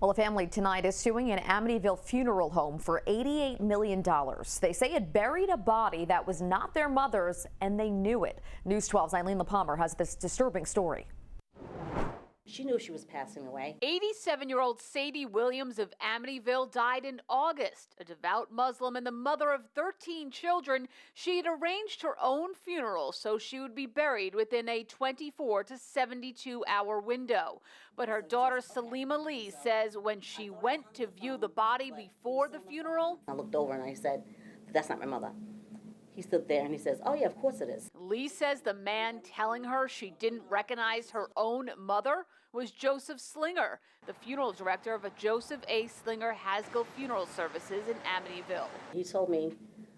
Well, a family tonight is suing an Amityville funeral home for $88 million. They say it buried a body that was not their mother's, and they knew it. News 12's Salimah Lee has this disturbing story. She knew she was passing away. 87-year-old Sadie Williams of Amityville died in August. A devout Muslim and the mother of 13 children, she had arranged her own funeral so she would be buried within a 24 to 72-hour window. But her daughter Salimah Lee says when she went to view the body before the funeral, I looked over and I said, "That's not my mother." He stood there and he says, "Oh yeah, of course it is." Lee says the man telling her she didn't recognize her own mother was Joseph Slinger, the funeral director of a Joseph A. Slinger Haskell Funeral Services in Amityville. He told me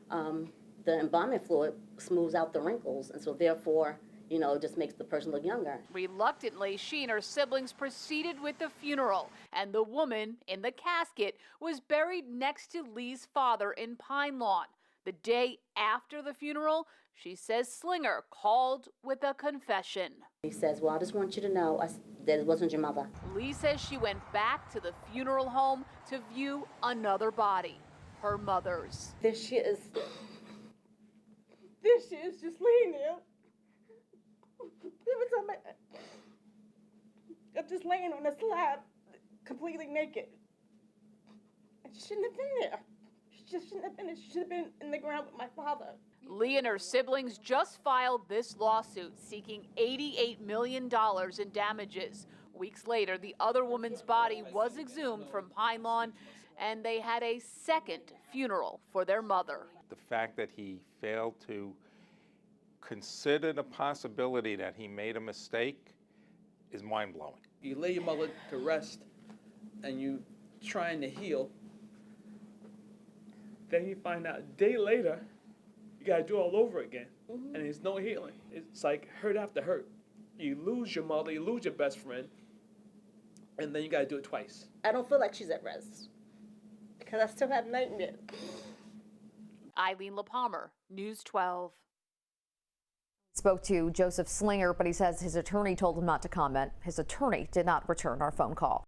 the embalming fluid smooths out the wrinkles, and so therefore, it just makes the person look younger. Reluctantly, she and her siblings proceeded with the funeral, and the woman in the casket was buried next to Lee's father in Pine Lawn. The day after the funeral, she says Slinger called with a confession. He says, "Well, I just want you to know that it wasn't your mother." Lee says she went back to the funeral home to view another body, her mother's. There she is. There she is, just laying there. Every time I'm just laying on a slab, completely naked. And she shouldn't have been there. She just shouldn't have been there. She should have been in the ground with my father. Lee and her siblings just filed this lawsuit seeking $88 million in damages. Weeks later, the other woman's body was exhumed from Pine Lawn, and they had a second funeral for their mother. The fact that he failed to consider the possibility that he made a mistake is mind-blowing. You lay your mother to rest and you trying to heal. Then you find out a day later, you gotta do it all over again. And there's no healing. It's like hurt after hurt. You lose your mother, you lose your best friend, and then you gotta do it twice. I don't feel like she's at rest because I still have nightmares. Eileen LaPalmer, News 12. Spoke to Joseph Slinger, but he says his attorney told him not to comment. His attorney did not return our phone call.